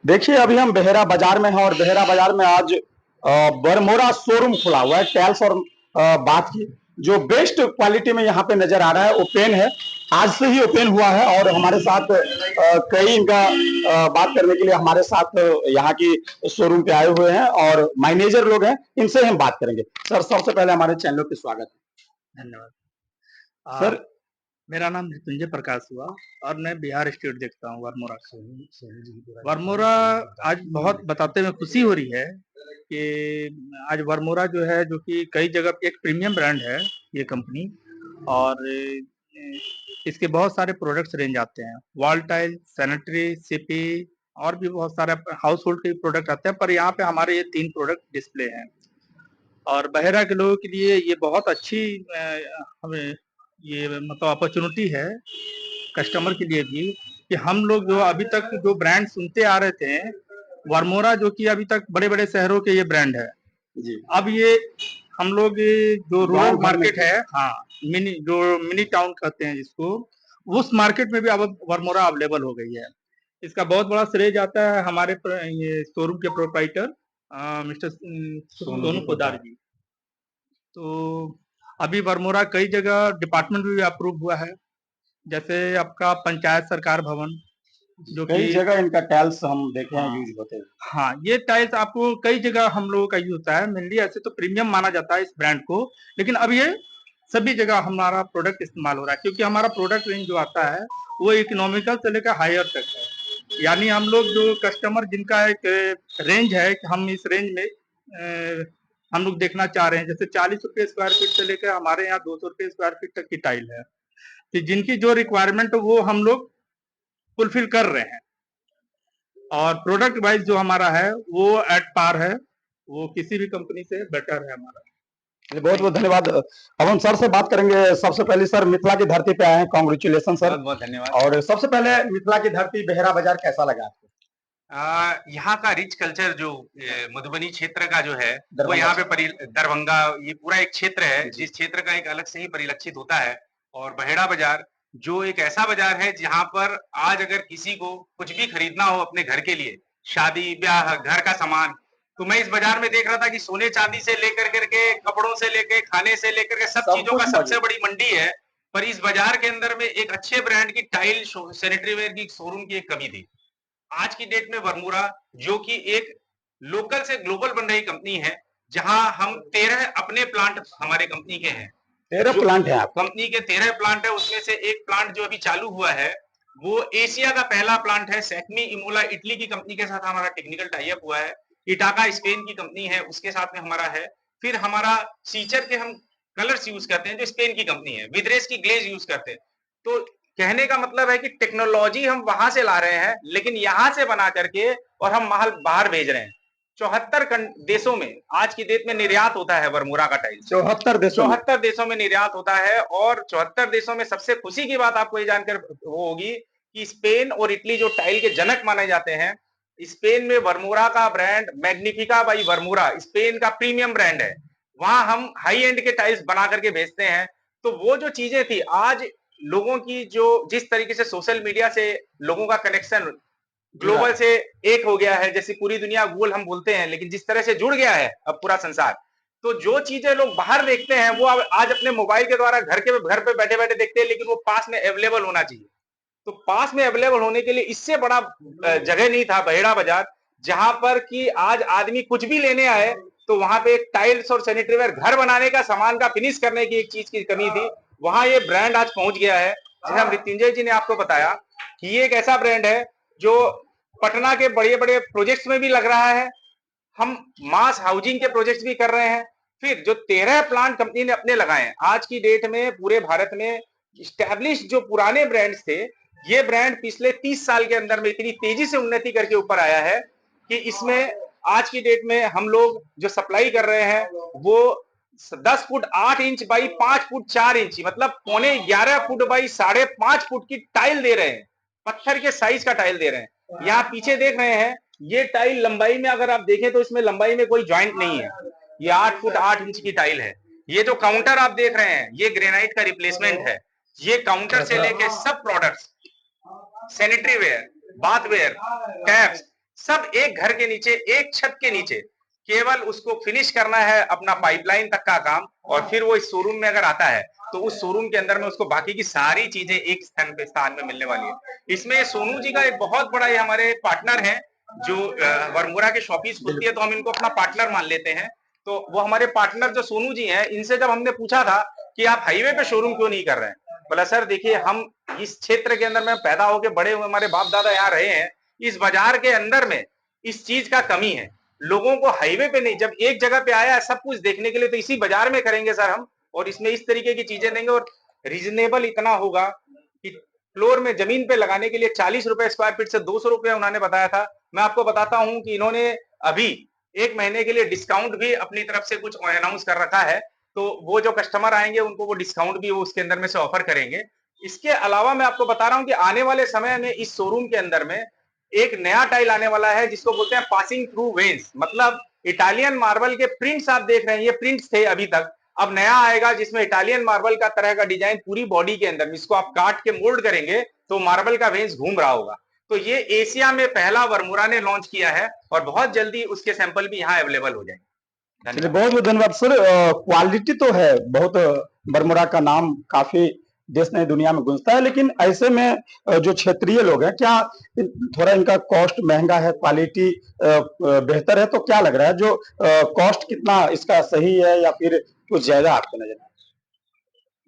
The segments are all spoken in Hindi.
देखिए, अभी हम बेहरा बाजार में हैं और बेहरा बाजार में आज बरमोरा शोरूम खुला हुआ है टाइल्स और बाथ की जो बेस्ट क्वालिटी में यहाँ पे नजर आ रहा है। ओपन है, आज से ही ओपन हुआ है और हमारे साथ कई इनका बात करने के लिए हमारे साथ यहाँ की शोरूम पे आए हुए हैं और मैनेजर लोग हैं, इनसे हम बात करेंगे। सर, सबसे पहले हमारे चैनल पे स्वागत है। धन्यवाद। सर, मेरा नाम मृत्युंजय प्रकाश हुआ और मैं बिहार स्टेट देखता हूँ वर्मोरा का। वर्मोरा आज बहुत बताते हुए खुशी हो रही है कि आज वर्मोरा जो है, जो कि कई जगह एक प्रीमियम ब्रांड है ये कंपनी, और इसके बहुत सारे प्रोडक्ट्स रेंज आते हैं, वॉल टाइल, सैनिटरी, सीपी और भी बहुत सारे हाउस होल्ड के प्रोडक्ट आते हैं। पर यहाँ पे हमारे ये 3 प्रोडक्ट डिस्प्ले हैं और बहेरा के लोगों के लिए ये बहुत अच्छी हमें ये मतलब अपॉर्चुनिटी है कस्टमर के लिए भी, कि हम लोग जो अभी तक जो ब्रांड सुनते आ रहे थे, वर्मोरा जो कि अभी तक बड़े बड़े शहरों के ये ब्रांड है, जी, अब ये हम लोग जो रूरल गांव भर में मार्केट है, हाँ, मिनी टाउन कहते हैं जिसको, उस मार्केट में भी अब वर्मोरा अवेलेबल हो गई है। इसका बहुत बड़ा श्रेय जाता है हमारे ये शोरूम के प्रोप्राइटर मिस्टर सोनू पोदार जी। तो अभी वर्मोरा कई जगह डिपार्टमेंट में भी अप्रूव हुआ है, जैसे आपका पंचायत सरकार भवन, जो कई कि जगह इनका टाइल्स हम देखे हैं हाँ यूज होते हैं। हाँ, ये टाइल्स आपको कई जगह हम लोगों का यूज होता है। मेनली ऐसे तो प्रीमियम माना जाता है इस ब्रांड को, लेकिन अब ये सभी जगह हमारा प्रोडक्ट इस्तेमाल हो रहा है, क्योंकि हमारा प्रोडक्ट रेंज जो आता है वो इकोनॉमिकल से लेकर हायर तक है। यानी हम लोग जो कस्टमर जिनका एक रेंज है कि हम इस रेंज में हम लोग देखना चाह रहे हैं, जैसे 40 रुपए स्क्वायर फीट से लेकर हमारे यहाँ 200 रुपए स्क्वायर फीट तक की टाइल है, कि जिनकी जो रिक्वायरमेंट है वो हम लोग फुलफिल कर रहे हैं। और प्रोडक्ट वाइज जो हमारा है वो एट पार है, वो किसी भी कंपनी से बेटर है हमारा। बहुत बहुत धन्यवाद। अब हम सर से बात करेंगे। सबसे पहले सर, मिथिला की धरती पे आए हैं, कॉन्ग्रेचुलेसन सर। बहुत बहुत धन्यवाद। और सबसे पहले मिथिला की धरती बेहरा बाजार कैसा लगा आपको? यहाँ का रिच कल्चर जो मधुबनी क्षेत्र का जो है वो दरभंगा यहाँ पे दरभंगा, ये पूरा एक क्षेत्र है जी। जिस क्षेत्र का एक अलग से ही परिलक्षित होता है। और बहेड़ा बाजार जो एक ऐसा बाजार है जहाँ पर आज अगर किसी को कुछ भी खरीदना हो अपने घर के लिए, शादी ब्याह घर का सामान, तो मैं इस बाजार में देख रहा था कि सोने चांदी से लेकर करके, कपड़ों से लेकर, खाने से लेकर के सब सब चीजों कुछ का सबसे मौजूद। बड़ी मंडी है। पर इस बाजार के अंदर में एक अच्छे ब्रांड की टाइल सैनिटरी वेयर की शोरूम की एक कमी थी। आज की डेट में वर्मोरा जो कि एक लोकल से ग्लोबल बन रही कंपनी है, जहां हम 13 अपने प्लांट हमारे कंपनी के हैं। 13 जो प्लांट है आपके? कंपनी के 13 प्लांट है, उसमें से एक प्लांट जो अभी चालू हुआ है वो एशिया का पहला प्लांट है। सैकमी इमोला इटली की कंपनी के साथ हमारा टेक्निकल टाई अप हुआ है। इटाका स्पेन की कंपनी है, उसके साथ में हमारा है। फिर हमारा सीचर के हम कलर्स यूज करते हैं जो स्पेन की कंपनी है। विद्रेस की ग्लेज यूज करते हैं। तो कहने का मतलब है कि टेक्नोलॉजी हम वहां से ला रहे हैं, लेकिन यहां से बना करके और हम माल बाहर भेज रहे हैं। 74 देशों में आज की डेट में निर्यात होता है वर्मोरा का टाइल्स। 74 देशों में? 74 देशों में निर्यात होता है। और 74 देशों में सबसे खुशी की बात आपको ये जानकर वो होगी कि स्पेन और इटली जो टाइल के जनक माने जाते हैं, स्पेन में वर्मोरा का ब्रांड मैग्निफिका बाई वर्मोरा स्पेन का प्रीमियम ब्रांड है। वहां हम हाई एंड के टाइल्स बना करके बेचते हैं। तो वो जो चीजें थी, आज लोगों की जो जिस तरीके से सोशल मीडिया से लोगों का कनेक्शन ग्लोबल से एक हो गया है, जैसे पूरी दुनिया गोल हम बोलते हैं, लेकिन जिस तरह से जुड़ गया है अब पूरा संसार, तो जो चीजें लोग बाहर देखते हैं वो आज अपने मोबाइल के द्वारा घर पे बैठे बैठे देखते हैं, लेकिन वो पास में अवेलेबल होना चाहिए। तो पास में अवेलेबल होने के लिए इससे बड़ा जगह नहीं था बहेड़ा बाजार, जहां पर कि आज आदमी कुछ भी लेने आए तो वहां पे एक टाइल्स और सैनिटरी वेयर घर बनाने का सामान का फिनिश करने की एक चीज की कमी थी। वहां ये ब्रांड आज पहुंच गया है। जैसे मृत्युंजय जी ने आपको बताया कि ये एक ऐसा ब्रांड है जो पटना के बड़े बड़े प्रोजेक्ट्स में भी लग रहा है। हम मास हाउसिंग के प्रोजेक्ट्स भी कर रहे हैं। फिर जो 13 प्लांट कंपनी ने अपने लगाए हैं, आज की डेट में पूरे भारत में स्टैब्लिश जो पुराने ब्रांड्स थे, ये ब्रांड पिछले 30 साल के अंदर में इतनी तेजी से उन्नति करके ऊपर आया है कि इसमें आज की डेट में हम लोग जो सप्लाई कर रहे हैं वो 10 foot 8 inch by 5 foot 4 inch, मतलब 11.25 फुट बाई 5.5 फुट की टाइल दे रहे हैं। पत्थर के साइज का टाइल दे रहे हैं। यहाँ पीछे देख रहे हैं, ये टाइल लंबाई में अगर आप देखें तो इसमें लंबाई में कोई ज्वाइंट नहीं है। ये 8 फुट 8 इंच की टाइल है। ये जो काउंटर आप देख रहे हैं, ये ग्रेनाइट का रिप्लेसमेंट है। ये काउंटर से लेके सब products, sanitary ware, bath ware, taps, सब एक घर के नीचे, एक छत के नीचे, केवल उसको फिनिश करना है अपना पाइपलाइन तक का काम, और फिर वो इस शोरूम में अगर आता है तो उस शोरूम के अंदर में उसको बाकी की सारी चीजें एक स्थान में मिलने वाली है। इसमें सोनू जी का एक बहुत बड़ा, ये हमारे पार्टनर है, जो वरमुरा के शॉपीज खुलती है तो हम इनको अपना पार्टनर मान लेते हैं। तो वो हमारे पार्टनर जो सोनू जी हैं, इनसे जब हमने पूछा था कि आप हाईवे पे शोरूम क्यों नहीं कर रहे हैं, बोला सर देखिए हम इस क्षेत्र के अंदर में पैदा होके बड़े हुए, हमारे बाप दादा यहाँ रहे हैं, इस बाजार के अंदर में इस चीज का कमी है, लोगों को हाईवे पे नहीं, जब एक जगह पे आया है सब कुछ देखने के लिए तो इसी बाजार में करेंगे सर हम, और इसमें इस तरीके की चीजें देंगे, और रीजनेबल इतना होगा कि फ्लोर में जमीन पे लगाने के लिए 40 रुपए स्क्वायर फीट से 200 रुपए उन्होंने बताया था। मैं आपको बताता हूं कि इन्होंने अभी 1 महीने के लिए डिस्काउंट भी अपनी तरफ से कुछ अनाउंस कर रखा है, तो वो जो कस्टमर आएंगे उनको वो डिस्काउंट भी वो उसके अंदर में से ऑफर करेंगे। इसके अलावा मैं आपको बता रहा हूं कि आने वाले समय में इस शोरूम के अंदर में एक नया टाइल आने वाला है जिसको बोलते हैं पासिंग थ्रू वेन्स, मतलब इटालियन मार्बल के प्रिंट्स आप देख रहे हैं, ये प्रिंट्स थे अभी तक, अब नया आएगा जिसमें इटालियन मार्बल का तरह का डिजाइन पूरी बॉडी के अंदर, इसको आप काट के मोल्ड करेंगे तो मार्बल का वेन्स घूम रहा होगा। तो ये एशिया में पहला वरमुरा ने लॉन्च किया है और बहुत जल्दी उसके सैंपल भी यहाँ अवेलेबल हो जाएंगे। चलिए बहुत बहुत धन्यवाद सर। क्वालिटी तो है बहुत, बरमुरा का नाम काफी देश ने दुनिया में गूंजता है, लेकिन ऐसे में जो क्षेत्रीय लोग हैं, क्या थोड़ा इनका कॉस्ट महंगा है, क्वालिटी बेहतर है, तो क्या लग रहा है जो कॉस्ट कितना इसका सही है या फिर कुछ ज्यादा आपको नजर आए?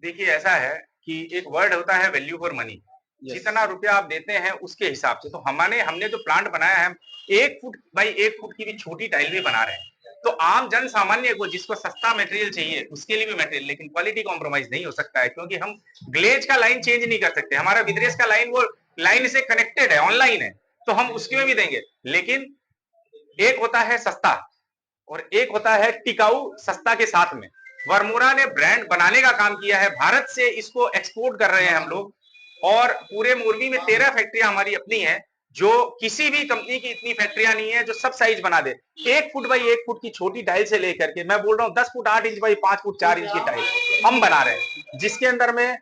देखिए ऐसा है कि एक वर्ड होता है वैल्यू फॉर मनी, जितना रुपया आप देते हैं उसके हिसाब से, तो हमने जो प्लांट बनाया है, 1 फुट बाई 1 फुट की भी छोटी टाइल भी बना रहे हैं, तो आम जन सामान्य को जिसको सस्ता मटेरियल चाहिए उसके लिए भी मटेरियल, लेकिन क्वालिटी कॉम्प्रोमाइज नहीं हो सकता है, क्योंकि हम ग्लेज का लाइन चेंज नहीं कर सकते, हमारा विदेश का लाइन वो लाइन से कनेक्टेड है, ऑनलाइन है, तो हम उसके में भी देंगे, लेकिन एक होता है सस्ता और एक होता है टिकाऊ, सस्ता के साथ में वरमुरा ने ब्रांड बनाने का काम किया है, भारत से इसको एक्सपोर्ट कर रहे हैं हम लोग, और पूरे मोरबी में 13 फैक्ट्रियां हमारी अपनी हैं, जो किसी भी कंपनी की इतनी फैक्ट्रियां नहीं है जो सब साइज बना दे, 1 फुट बाई 1 फुट की छोटी टाइल से लेकर के मैं बोल रहा हूँ 10 foot 8 inch by 5 foot 4 inch की टाइल हम बना रहे हैं, जिसके अंदर में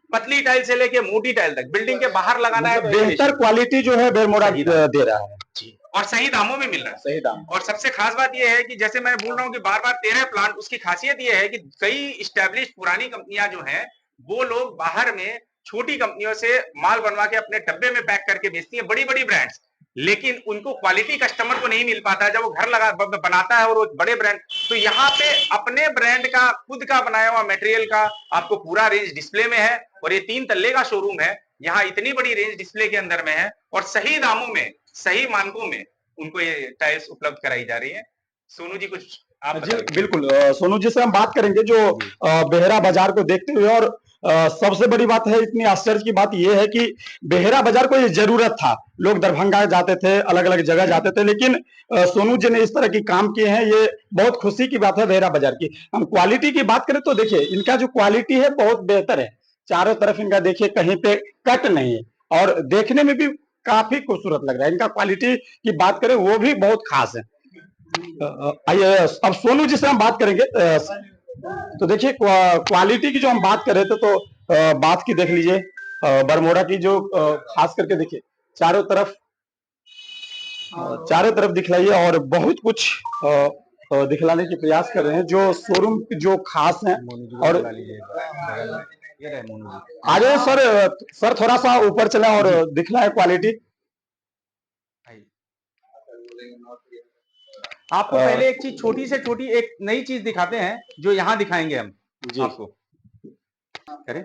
पतली टाइल से लेके मोटी टाइल तक बिल्डिंग के बाहर लगाना है, मतलब बेहतर क्वालिटी जो है बरमुरा दे रहा है जी, और सही दामों में मिल रहा है, सही दाम। और सबसे खास बात यह है कि जैसे मैं बोल रहा हूँ कि बार बार 13 प्लांट, उसकी खासियत यह है कि कई स्टैब्लिश पुरानी कंपनियां जो हैं वो लोग बाहर में छोटी कंपनियों से माल बनवा के अपने डब्बे में पैक करके बेचती हैं, बड़ी बड़ी ब्रांड्स, लेकिन उनको क्वालिटी कस्टमर को नहीं मिल पाता है जब वो घर लगा बनाता है और वो बड़े ब्रांड, तो यहाँ पे अपने ब्रांड का खुद का बनाया हुआ मटेरियल का आपको पूरा रेंज डिस्प्ले में है, और ये 3 तल्ले का शोरूम है, यहाँ इतनी बड़ी रेंज डिस्प्ले के अंदर में है, और सही दामों में सही मानकों में उनको ये टाइल्स उपलब्ध कराई जा रही है। सोनू जी कुछ आप जी बिल्कुल, सोनू जी से हम बात करेंगे जो बेहरा बाजार को देखते हुए, और सबसे बड़ी बात है, इतनी आश्चर्य की बात यह है कि बेहरा बाजार को ये जरूरत था, लोग दरभंगा जाते थे, अलग अलग जगह जाते थे, लेकिन सोनू जी ने इस तरह की काम किए हैं, ये बहुत खुशी की बात है बेहरा बाजार की। हम क्वालिटी की बात करें तो देखिए इनका जो क्वालिटी है बहुत बेहतर है, चारों तरफ इनका देखिए कहीं पे कट नहीं है, और देखने में भी काफी खूबसूरत लग रहा है, इनका क्वालिटी की बात करें वो भी बहुत खास है। आइए अब सोनू जी से हम बात करेंगे। तो देखिए क्वालिटी की जो हम बात कर रहे थे, तो बात की देख लीजिए बरमोड़ा की जो खास करके देखिए चारों तरफ दिखलाइए, और बहुत कुछ दिखलाने की प्रयास कर रहे हैं जो शोरूम जो खास है। और आ जाए सर थोड़ा सा ऊपर चला और दिखलाए क्वालिटी। आपको पहले एक चीज, छोटी से छोटी एक नई चीज दिखाते हैं जो यहाँ दिखाएंगे हम आपको, करें।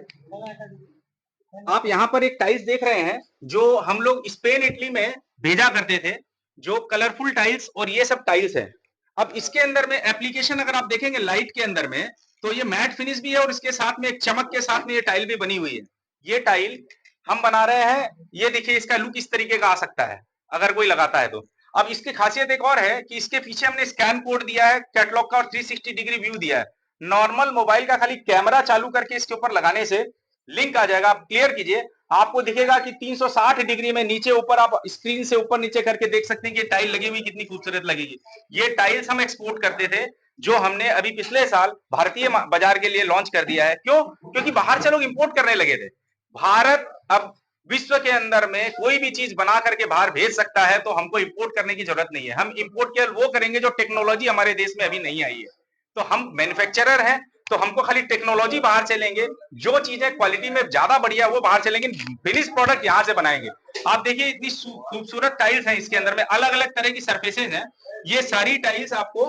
आप यहाँ पर एक टाइल्स देख रहे हैं जो हम लोग स्पेन इटली में भेजा करते थे, जो कलरफुल टाइल्स, और ये सब टाइल्स है। अब इसके अंदर में एप्लीकेशन अगर आप देखेंगे लाइट के अंदर में, तो ये मैट फिनिश भी है और इसके साथ में एक चमक के साथ में ये टाइल भी बनी हुई है। ये टाइल हम बना रहे हैं, ये देखिए इसका लुक इस तरीके का आ सकता है अगर कोई लगाता है तो। अब इसकी खासियत एक और है कि इसके पीछे हमने स्कैन कोड दिया है कैटलॉग का, और 360 डिग्री व्यू दिया है। नॉर्मल मोबाइल का खाली कैमरा चालू करके इसके ऊपर लगाने से लिंक आ जाएगा, आप क्लियर कीजिए, आपको दिखेगा कि 360 डिग्री में नीचे ऊपर, आप स्क्रीन से ऊपर नीचे करके देख सकते हैं कि टाइल लगी हुई कितनी खूबसूरत लगेगी। ये टाइल्स हम एक्सपोर्ट करते थे, जो हमने अभी पिछले साल भारतीय बाजार के लिए लॉन्च कर दिया है। क्यों? क्योंकि बाहर से लोग इंपोर्ट करने लगे थे। भारत अब विश्व के अंदर में कोई भी चीज बना करके बाहर भेज सकता है, तो हमको इंपोर्ट करने की जरूरत नहीं है। हम इंपोर्ट केवल वो करेंगे जो टेक्नोलॉजी हमारे देश में अभी नहीं आई है। तो हम मैन्युफैक्चरर हैं, तो हमको खाली टेक्नोलॉजी बाहर से लेंगे, जो चीजें क्वालिटी में ज्यादा बढ़िया वो बाहर से लेंगे, फिनिश प्रोडक्ट यहाँ से बनाएंगे। आप देखिए इतनी खूबसूरत टाइल्स हैं इसके अंदर में, अलग अलग तरह की सर्फेसेज हैं। ये सारी टाइल्स आपको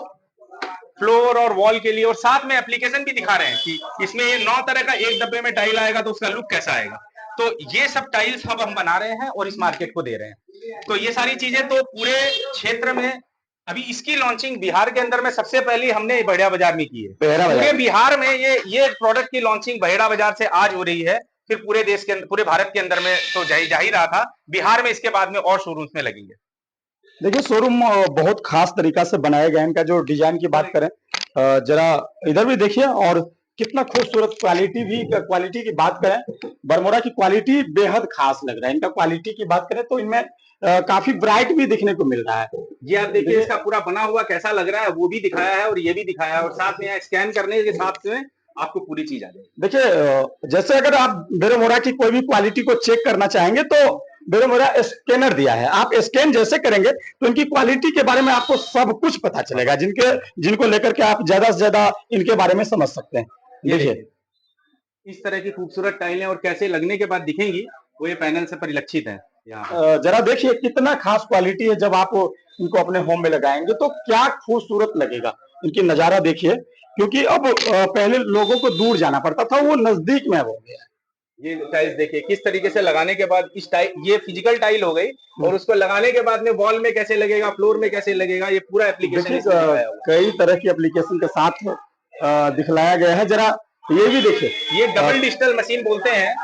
फ्लोर और वॉल के लिए, और साथ में एप्लीकेशन भी दिखा रहे हैं कि इसमें ये 9 तरह का एक डब्बे में टाइल आएगा तो उसका लुक कैसा आएगा। तो ये सब टाइल्स अब हम बना रहे हैं और इस मार्केट को दे रहे हैं। तो ये सारी चीजें तो पूरे क्षेत्र में, अभी इसकी लॉन्चिंग बिहार के अंदर में सबसे पहले हमने बहेड़ा बाजार में की है। पूरे बिहार में ये प्रोडक्ट की लॉन्चिंग बहेड़ा बाजार से आज हो रही है। फिर पूरे देश के पूरे भारत के अंदर में तो जा ही रहा था, बिहार में इसके बाद में और शोरूम्स में लगेंगे। देखिए शोरूम बहुत खास तरीका से बनाया गया है। इनका जो डिजाइन की बात करें, जरा इधर भी देखिए, और कितना खूबसूरत क्वालिटी की बात करें, बरमोरा की क्वालिटी बेहद खास लग रहा है। इनका क्वालिटी की बात करें तो इनमें काफी ब्राइट भी दिखने को मिल रहा है। ये आप देखिए इसका पूरा बना हुआ कैसा लग रहा है, वो भी दिखाया है और ये भी दिखाया है, और साथ में स्कैन करने के साथ में आपको पूरी चीज आ जाएगी। देखिए जैसे अगर आप बेरोमोरा की कोई भी क्वालिटी को चेक करना चाहेंगे तो बेरोमोरा स्कैनर दिया है। आप स्कैन जैसे करेंगे तो इनकी क्वालिटी के बारे में आपको सब कुछ पता चलेगा, जिनको लेकर के आप ज्यादा से ज्यादा इनके बारे में समझ सकते हैं। देखिए इस तरह की खूबसूरत टाइलें और कैसे लगने के बाद दिखेंगी वो ये पैनल से परिलक्षित है। जरा देखिए कितना खास क्वालिटी है। जब आप इनको अपने होम में लगाएंगे तो क्या खूबसूरत लगेगा। इनकी नजारा देखिए, क्योंकि अब पहले लोगों को दूर जाना पड़ता था, वो नजदीक में हो गया। ये टाइल्स देखिए किस तरीके से लगाने के बाद इस टाइल, ये फिजिकल टाइल हो गई, और उसको लगाने के बाद में वॉल में कैसे लगेगा, फ्लोर में कैसे लगेगा, ये पूरा एप्लीकेशन कई तरह की एप्लीकेशन के साथ दिखलाया गया है। जरा ये भी देखिए, ये डबल डिजिटल मशीन बोलते हैं।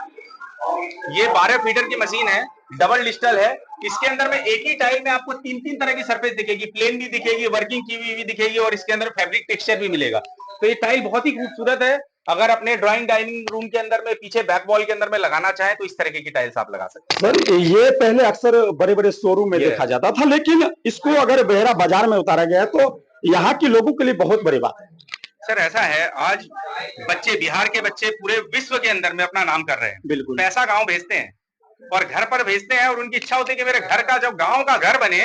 ये 12 फीटर की मशीन है, डबल डिजिटल है। इसके अंदर में एक ही टाइल में आपको 3 तरह की सरफेस दिखेगी, प्लेन भी दिखेगी, वर्किंग की हुई भी दिखेगी, और इसके अंदर फैब्रिक टेक्सचर भी मिलेगा। तो ये टाइल बहुत ही खूबसूरत है। अगर अपने ड्राइंग डाइनिंग रूम के अंदर में पीछे बैक वॉल के अंदर में लगाना चाहे तो इस तरीके की टाइल्स आप लगा सकते हैं। सर ये पहले अक्सर बड़े बड़े शोरूम में देखा जाता था, लेकिन इसको अगर बहेड़ा बाजार में उतारा गया तो यहाँ के लोगों के लिए बहुत बड़ी बात है। सर ऐसा है, आज बच्चे, बिहार के बच्चे पूरे विश्व के अंदर में अपना नाम कर रहे हैं। बिल्कुल। पैसा गांव भेजते हैं और घर पर भेजते हैं, और उनकी इच्छा होती है कि मेरे घर का, जब गांव का घर बने,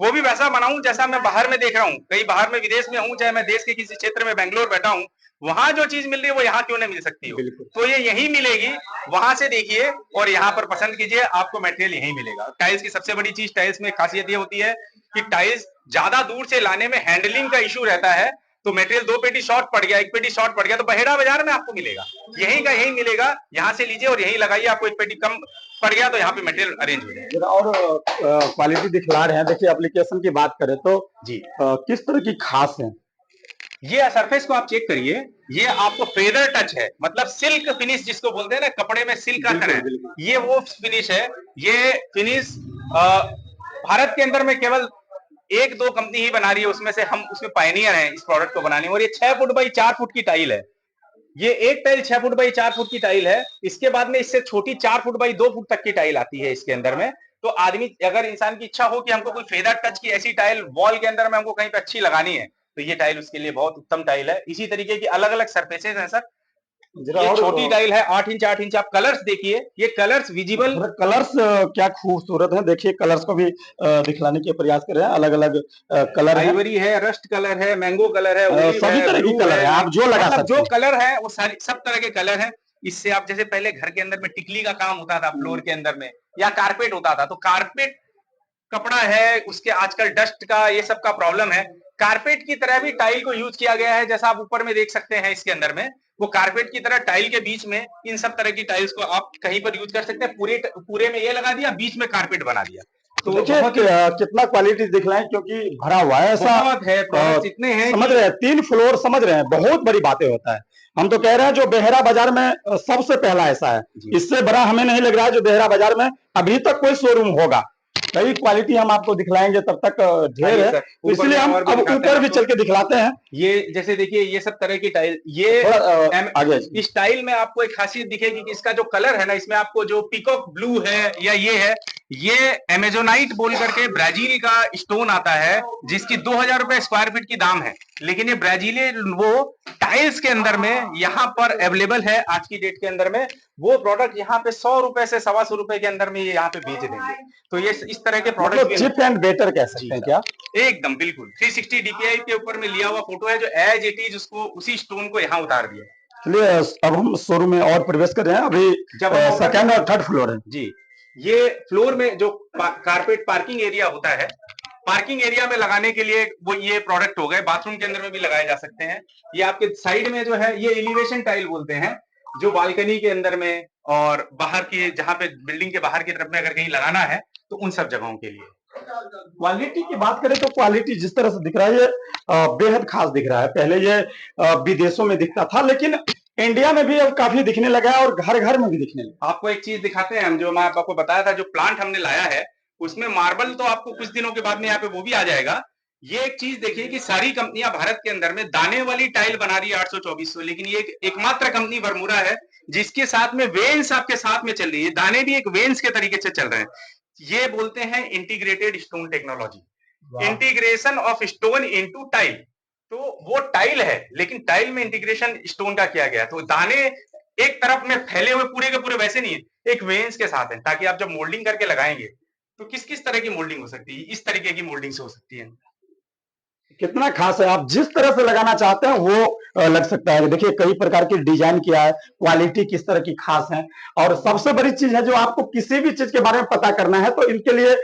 वो भी वैसा बनाऊं जैसा मैं बाहर में देख रहा हूं। कहीं बाहर में विदेश में हूं, चाहे मैं देश के किसी क्षेत्र में बेंगलोर बैठा हूं, वहां जो चीज मिल रही है वो यहाँ क्यों नहीं मिल सकती हो। तो ये यही मिलेगी, वहां से देखिए और यहाँ पर पसंद कीजिए, आपको मटेरियल यही मिलेगा। टाइल्स की सबसे बड़ी चीज, टाइल्स में खासियत ये होती है कि टाइल्स ज्यादा दूर से लाने में हैंडलिंग का इशू रहता है। तो मटेरियल 2 पेटी शॉर्ट पड़ गया, 1 पेटी शॉर्ट पड़ गया, तो बहेड़ा बाजार में आपको मिलेगा, यही का यही मिलेगा। यहाँ से लीजिए और यही लगाइए, आपको 1 पेटी कम पड़ गया तो यहाँ पे मटेरियल अरेंज हो जाएगा। और क्वालिटी दिखला रहे हैं। देखिए एप्लीकेशन की बात करें तो जी किस तरह की खास है। ये सरफेस को आप चेक करिए, ये आपको फेदर टच है, मतलब सिल्क फिनिश जिसको बोलते हैं ना, कपड़े में सिल्क का तरह, ये वो फिनिश है। ये फिनिश भारत के अंदर में केवल 1-2 कंपनी ही बना रही है, उसमें से हम उसमें पायनियर हैं इस प्रोडक्ट को बनाने में। और ये 6 फुट बाई 4 फुट की टाइल है। ये एक टाइल 6 फुट बाई 4 फुट की टाइल है। इसके बाद में इससे छोटी 4 फुट बाई 2 फुट तक की टाइल आती है इसके अंदर में। तो आदमी, अगर इंसान की इच्छा हो कि हमको कोई फेदर टच की ऐसी टाइल वॉल के अंदर में हमको कहीं पे अच्छी लगानी है, तो ये टाइल उसके लिए बहुत उत्तम टाइल है। इसी तरीके की अलग अलग सरफेसेस हैं सर। ये छोटी टाइल है 8 इंच 8 इंच। आप कलर्स देखिए, ये कलर्स विजिबल कलर्स क्या खूबसूरत है। देखिए कलर्स को भी दिखलाने के प्रयास कर रहे हैं। अलग अलग कलर है, आइवरी है, रस्ट कलर है, मैंगो कलर है, सभी तरह की कलर है। आप जो लगा सकते हैं, जो कलर है वो सारी सब तरह के कलर हैं। इससे आप, जैसे पहले घर के अंदर में टिकली का काम होता था फ्लोर के अंदर में, या कारपेट होता था, तो कारपेट कपड़ा है, उसके आजकल डस्ट का ये सब का प्रॉब्लम है। कारपेट की तरह भी टाइल को यूज किया गया है, जैसा आप ऊपर में देख सकते हैं इसके अंदर में, वो कारपेट की तरह टाइल के बीच में इन सब तरह की टाइल्स को आप कहीं पर यूज कर सकते हैं। पूरे में ये लगा दिया, बीच में कारपेट बना दिया। तो कितना क्वालिटी दिखलाएं, क्योंकि भरा हुआ है ऐसा है, इतने हैं, समझ रहे हैं। 3 फ्लोर, समझ रहे हैं, बहुत बड़ी बातें होता है। हम तो कह रहे हैं जो बहेड़ा बाजार में सबसे पहला ऐसा है, इससे बड़ा हमें नहीं लग रहा है जो बहेड़ा बाजार में अभी तक कोई शोरूम होगा। कई क्वालिटी हम आपको दिखलाएंगे, तब तक ढेर आइए है, सर, तो ऊपर इसलिए में हम और भी अब दिखाते हैं ऊपर भी आपको। चल के दिखलाते हैं। ये जैसे देखिए ये सब तरह की टाइल, ये थोड़ा आगे इस टाइल में आपको एक खासियत दिखेगी कि इसका जो कलर है ना, इसमें आपको जो पीकॉक ब्लू है या ये है, ये एमेजोनाइट बोल करके ब्राजील का स्टोन आता है, जिसकी 2000 रुपए स्क्वायर फीट की दाम है। लेकिन ये ब्राजीलियन वो टाइल्स के अंदर में यहाँ पर अवेलेबल है आज की डेट के अंदर में। वो प्रोडक्ट यहाँ पे 100 रुपए से 125 रुपए के अंदर में ये यहाँ पे बेच देंगे। तो ये इस तरह के प्रोडक्ट मतलब भी चिप एंड बेटर कह जी सकते हैं सर, क्या? एकदम बिल्कुल 360 डीपीआई के ऊपर में लिया हुआ फोटो है, जो एज इट इज उसको उसी स्टोन को यहाँ उतार दिया। चलिए अब हम शोरूम में और प्रवेश कर रहे हैं। अभी जब हम सेकंड और थर्ड फ्लोर है जी, ये फ्लोर में जो कारपेट पार्किंग एरिया होता है, पार्किंग एरिया में लगाने के लिए वो ये प्रोडक्ट हो गए, बाथरूम के अंदर में भी लगाए जा सकते हैं। ये आपके साइड में जो है ये एलिवेशन टाइल बोलते हैं, जो बालकनी के अंदर में और बाहर की जहां पे बिल्डिंग के बाहर की तरफ में अगर कहीं लगाना है तो उन सब जगहों के लिए। क्वालिटी की बात करें तो क्वालिटी जिस तरह से दिख रहा है ये बेहद खास दिख रहा है। पहले ये विदेशों में दिखता था, लेकिन इंडिया में भी अब काफी दिखने लगा है और घर घर में भी दिखने लगा। आपको एक चीज दिखाते हैं हम, जो मैं आपको बताया था, जो प्लांट हमने लाया है उसमें मार्बल तो आपको कुछ दिनों के बाद में यहाँ पे वो भी आ जाएगा। ये एक चीज देखिए कि सारी कंपनियां भारत के अंदर में दाने वाली टाइल बना रही है 800-2400, लेकिन ये एकमात्र कंपनी वर्मोरा है जिसके साथ में वेन्स आपके साथ में चल रही है। दाने भी एक वेन्स के तरीके से चल रहे हैं। ये बोलते हैं integrated stone technology, integration of stone into tile. तो वो टाइल है, लेकिन टाइल में इंटीग्रेशन स्टोन का किया गया। तो दाने एक तरफ में फैले हुए पूरे के पूरे वैसे नहीं है, एक वेन्स के साथ है, ताकि आप जब मोल्डिंग करके लगाएंगे तो किस किस तरह की मोल्डिंग हो सकती है, इस तरीके की मोल्डिंग से हो सकती है। कितना खास है, आप जिस तरह से लगाना चाहते हैं वो लग सकता है। देखिए कई प्रकार की डिजाइन किया है, क्वालिटी किस तरह की खास है। और सबसे बड़ी चीज है, जो आपको किसी भी चीज के बारे में पता करना है तो इनके लिए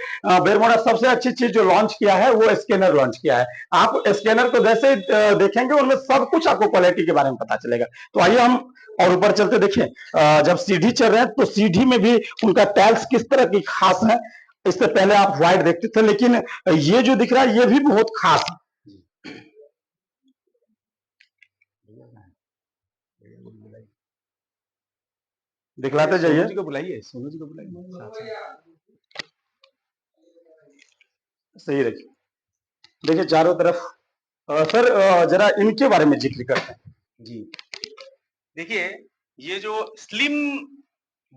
बेरमोड़ा सबसे अच्छी चीज जो लॉन्च किया है वो स्कैनर लॉन्च किया है। आप स्कैनर को जैसे देखेंगे उनमें सब कुछ आपको क्वालिटी के बारे में पता चलेगा। तो आइए हम और ऊपर चलते। देखिए जब सीढ़ी चल रहे हैं तो सीढ़ी में भी उनका टाइल्स किस तरह की खास है। इससे पहले आप व्हाइट देखते थे, लेकिन ये जो दिख रहा है ये भी बहुत खास है। दिखलाते जाइए। सोनू जी को बुलाइए, सोनू जी को बुलाइए। सही रखिए। देखिए चारों तरफ सर जरा इनके बारे में जिक्र करते हैं। जी देखिए, ये जो स्लिम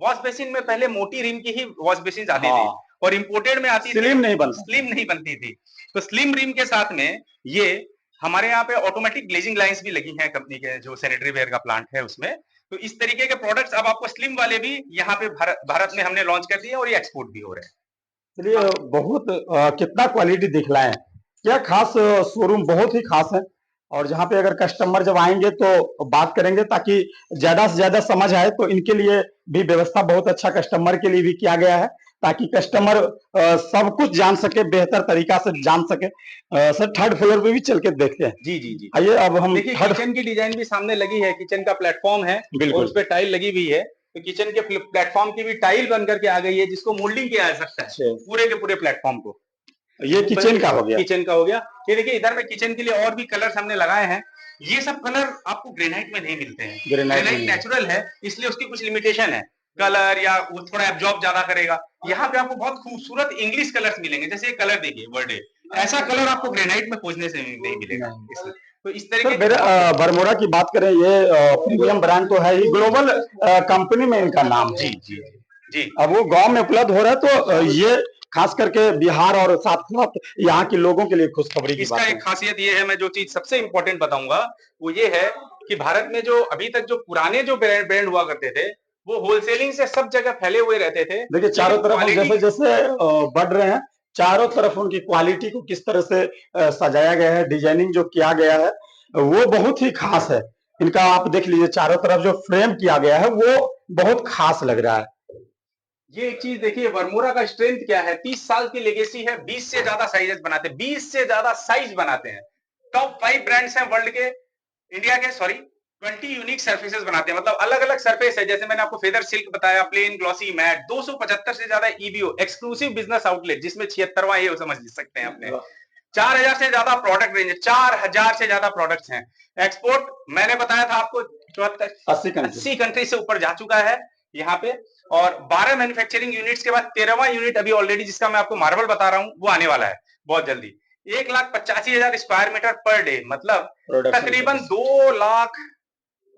वॉश बेसिन में पहले मोटी रिम की ही वॉश बेसिन आती थी और इंपोर्टेड में आती थी, स्लिम नहीं बनती थी। तो स्लिम रिम के साथ में ये हमारे यहाँ पे ऑटोमेटिक ग्लेजिंग लाइंस भी लगी हैं कंपनी के, जो सैनिटरी वेयर का प्लांट है उसमें। तो इस तरीके के प्रोडक्ट्स अब आपको स्लिम वाले भी यहाँ पे भारत में हमने लॉन्च कर दिए और ये एक्सपोर्ट भी हो रहे हैं। चलिए बहुत कितना क्वालिटी दिखलाए हैं, क्या खास शोरूम बहुत ही खास है। और जहाँ पे अगर कस्टमर जब आएंगे तो बात करेंगे ताकि ज्यादा से ज्यादा समझ आए, तो इनके लिए भी व्यवस्था बहुत अच्छा कस्टमर के लिए भी किया गया है, ताकि कस्टमर सब कुछ जान सके, बेहतर तरीका से जान सके। सर थर्ड फ्लोर पे भी चल के देखते हैं। जी जी जी, आइए अब हम देखिए किचन की डिजाइन भी सामने लगी है, किचन का प्लेटफॉर्म है और उस पर टाइल लगी हुई है। तो किचन के प्लेटफॉर्म की भी टाइल बन करके आ गई है, जिसको मोल्डिंग किया जा सकता है पूरे के पूरे प्लेटफॉर्म को। ये किचन का हो गया, किचन का हो गया। ये देखिए इधर में किचन के लिए और भी कलर्स हमने लगाए हैं। ये सब कलर आपको ग्रेनाइट में नहीं मिलते हैं, ग्रेनाइट नेचुरल है इसलिए उसकी कुछ लिमिटेशन है, कलर या वो थोड़ा एब्जॉर्ब ज्यादा करेगा। यहाँ पे आपको बहुत खूबसूरत इंग्लिश कलर्स मिलेंगे, जैसे ये कलर देखिए वर्डे, ऐसा कलर आपको ग्रेनाइट में खोजने से नहीं मिलेगा। तो इस तरीके के वर्मोरा की बात करें, ये प्रीमियम ब्रांड तो है ही, ग्लोबल कंपनी में इनका नाम। जी जी जी, अब वो गांव में उपलब्ध हो रहा है, तो ये खास करके बिहार और साथ साथ यहाँ के लोगों के लिए खुशखबरी की बात है। इसका एक खासियत ये है, मैं जो चीज सबसे इंपॉर्टेंट बताऊंगा वो ये है कि भारत में जो अभी तक जो पुराने जो ब्रांड हुआ करते थे वो होलसेलिंग से सब जगह फैले हुए रहते थे। देखिए चारों तरफ हम जैसे जैसे बढ़ रहे हैं, चारों तरफ उनकी क्वालिटी को किस तरह से सजाया गया है, डिजाइनिंग जो किया गया है वो बहुत ही खास है। इनका आप देख लीजिए, चारों तरफ जो फ्रेम किया गया है वो बहुत खास लग रहा है। ये एक चीज देखिए, वर्मोरा का स्ट्रेंथ क्या है, 30 साल की लेगेसी है, 20 से ज्यादा साइजेस बनाते हैं, 20 से ज्यादा साइज बनाते हैं। टॉप 5 ब्रांड्स हैं वर्ल्ड के, इंडिया के, सॉरी 20 यूनिक सरफेसेस बनाते हैं, मतलब अलग अलग सरफेस है। जैसे मैंने आपको फेदर सिल्क बताया, प्लेन ग्लॉसी मैट, 275 से ज्यादा ईबीओ एक्सक्लूसिव बिजनेस आउटलेट, जिसमें 76वां ये समझ सकते हैं अपने। 4000 से ज्यादा प्रोडक्ट रेंज है, 4000 से ज्यादा प्रोडक्ट्स हैं। एक्सपोर्ट मैंने बताया था आपको 80 कंट्री से ऊपर जा चुका है यहाँ पे। और 12 मैन्युफैक्चरिंग यूनिट्स के बाद 13वां यूनिट अभी ऑलरेडी, जिसका मैं आपको मार्बल बता रहा हूं, वो आने वाला है बहुत जल्दी। 1,85,000 स्क्वायर मीटर पर डे, मतलब तकरीबन 2 लाख,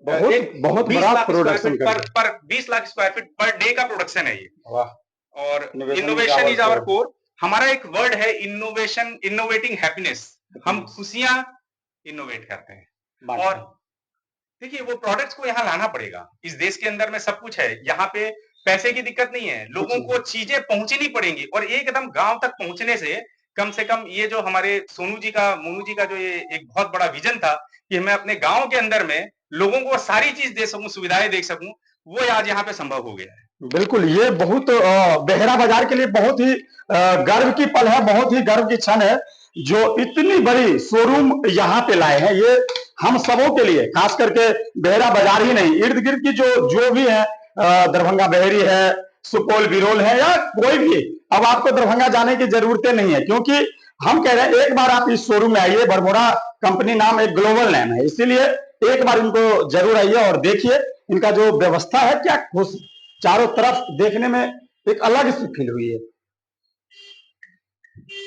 बहुत बहुत 20 बड़ा लाख स्क्वायर प्रोडक्शन फीट पर 20 lakh square feet per day का प्रोडक्शन है ये। वाह। और Innovation innovation is is our our core। Core. हमारा एक वर्ड है इनोवेशन, इनोवेटिंग हैप्पीनेस। हम खुशियां इनोवेट करते हैं। और देखिए, वो प्रोडक्ट्स को यहाँ लाना पड़ेगा। इस देश के अंदर में सब कुछ है, यहाँ पे पैसे की दिक्कत नहीं है, लोगों को चीजें पहुंचनी पड़ेंगी, और एकदम गांव तक पहुंचने से कम ये जो हमारे सोनू जी का, मोनू जी का जो ये एक बहुत बड़ा विजन था कि मैं अपने गांव के अंदर में लोगों को सारी चीज दे सकूं, सुविधाएं दे सकूं, वो आज यहाँ पे संभव हो गया है। बिल्कुल, ये बहुत बेहरा बाजार के लिए बहुत ही गर्व की पल है, बहुत ही गर्व की क्षण है, जो इतनी बड़ी शोरूम यहाँ पे लाए हैं। ये हम सबों के लिए, खास करके बेहरा बाजार ही नहीं, इर्द गिर्द की जो भी है, दरभंगा बहेरी है, सुपौल बिरोल है, या कोई भी, अब आपको दरभंगा जाने की जरूरतें नहीं है, क्योंकि हम कह रहे हैं एक बार आप इस शोरूम में आइए। बरमोरा कंपनी नाम एक ग्लोबल नेम है, इसीलिए एक बार इनको जरूर आइए और देखिए इनका जो व्यवस्था है, क्या खुश, चारों तरफ देखने में एक अलग सी फील हुई है।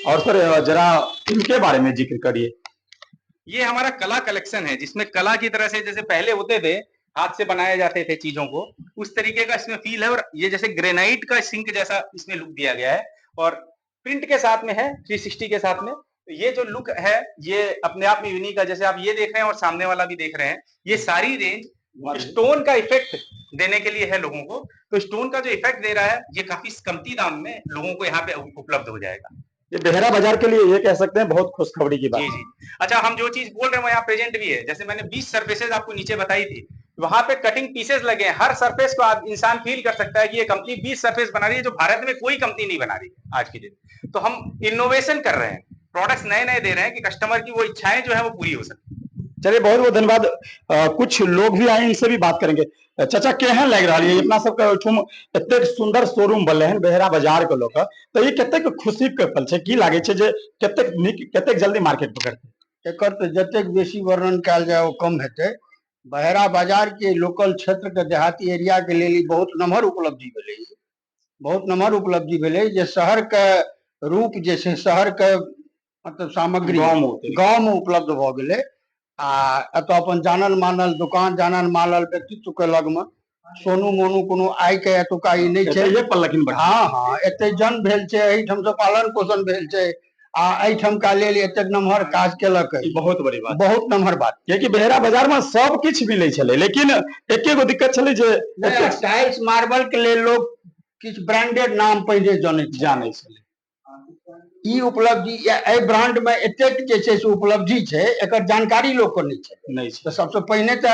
और सर जरा इनके बारे में जिक्र करिए। ये हमारा कला कलेक्शन है, जिसमें कला की तरह से जैसे पहले होते थे, हाथ से बनाए जाते थे चीजों को, उस तरीके का इसमें फील है। और ये जैसे ग्रेनाइट का सिंक जैसा इसमें लुक दिया गया है, और प्रिंट के साथ में है, 360 के साथ में। तो ये जो लुक है, ये अपने आप में यूनिक है। जैसे आप ये देख रहे हैं और सामने वाला भी देख रहे हैं, ये सारी रेंज स्टोन का इफेक्ट देने के लिए है लोगों को। तो स्टोन का जो इफेक्ट दे रहा है, ये काफी कमती दाम में लोगों को यहाँ पे उपलब्ध हो जाएगा। ये बेहरा बाजार के लिए ये कह सकते हैं बहुत खुशखबरी की बात। जी जी। अच्छा, हम जो चीज बोल रहे हैं वो यहाँ प्रेजेंट भी है। जैसे मैंने 20 सर्फेसेज आपको नीचे बताई थी, वहां पे कटिंग पीसेस लगे हैं। हर सरफेस को इंसान फील कर सकता है कि ये कंपनी 20 सरफेस बना रही है, जो भारत में कोई कंपनी नहीं बना रही आज के दिन। तो हम इनोवेशन कर रहे हैं, प्रोडक्ट्स नए नए दे रहे हैं कि कस्टमर की वो इच्छाएं जो है वो पूरी हो सके। चलिए, बहुत बहुत धन्यवाद। कुछ लोग भी आए, इनसे भी बात करेंगे। चाचा, केहन लग रहा है अपना सबके ओहिठुम एतेक सुंदर शोरूम बनले हैं बेहरा बाजार के लोग, तो ये कतेक खुशी के पल छै? की लागे छै जे कतेक नीक, कतेक जल्दी मार्केट पकड़तै? एकर तो जतेक बेसी वर्णन कयल जाय ओ कम हेतै। बहेरा बाजार के लोकल क्षेत्र के देहाती एरिया के लेल ई बहुत नम्हर उपलब्धि भेलै, बहुत नम्हर उपलब्धि भेलै जे शहर के रूप जे छै, शहर के मतलब सामग्री गाँव में उपलब्ध भ गेलै। आ एतऽ अपन जानल मानल दुकान, जानल मानल व्यक्तित्व के लग में सोनू मोनू कोनो आइ के एतुका ई नहीं छै। ये पल्लखिन बढ़िया। हाँ हाँ, एते जन्म भेल छै, एहिठाम से पालन पोषण भेल छै, आ एहिठाम का लेल एतेक नम्हर काज केलक है। बहुत बड़ी बात, बहुत नम्हर बात। कियाकि बेहरा बाजार में सब किछ मिलै छलै, लेकिन एके गो दिक्कत छलै जे टाइल्स मार्बल के लेल लोग किछ ब्रांडेड नाम पहले जानै छलै। ई उपलब्धि ए ब्रांड में एतेक जे छै से उपलब्धि छै, एकर जानकारी लोग को नहीं छै। तो सबसे पहिने तो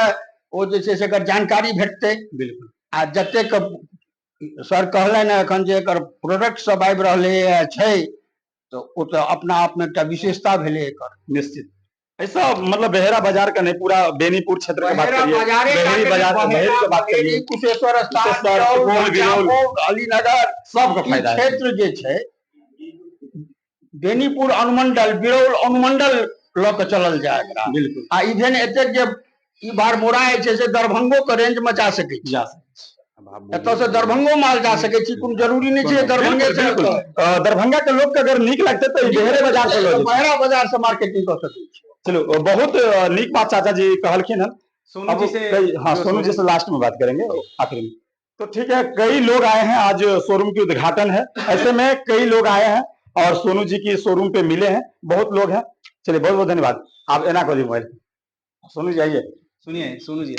ओ जे छै से एकर जानकारी भेटतै। बिल्कुल। आ जतेक सर कहलनि हैं एखन जे एकर प्रोडक्ट सब आबि रहलै छै, तो ओ तो अपना आप में एकटा विशेषता भेलै एकर। निश्चित ऐसा, मतलब बेहरा बाजार का नहीं, पूरा बेनीपुर क्षेत्र की बात करिए, बहेरी बाजार बहेरी की बात करिए, कुशेश्वर स्थान, सुपौल, बिरौल, अलीनगर, सबका फायदा है। क्षेत्र जे छै, बेनीपुर अनुमंडल, बिरौल अनुमंडल ल के चलल जाए एकरा। बिल्कुल। आ इधन एतेक जे ई बारमोरा छै से दरभंगो के रेंज में जा सकै छै। एतऽ से दरभंगो माल जा सकै छी, कोनो जरूरी नहीं छै दरभंगे से। दरभंगा के लोग के अगर नीक लगते तो बेहरे बाजार से लो, बहेरा बाजार से मार्केटिंग कर सकै छी। चलो, बहुत नीक बात चाचा जी कहलखिन है। सोनू जी से, हाँ, सोनू जी से लास्ट में बात करेंगे, आखिर में। तो ठीक है, कई लोग आए हैं, आज शोरूम की उद्घाटन है, ऐसे में कई लोग आए हैं और सोनू जी की शोरूम पे मिले हैं, बहुत लोग हैं। चलिए, बहुत बहुत धन्यवाद। आप एना को मोबाइल, सोनू जी आइए। सुनिए सोनू जी।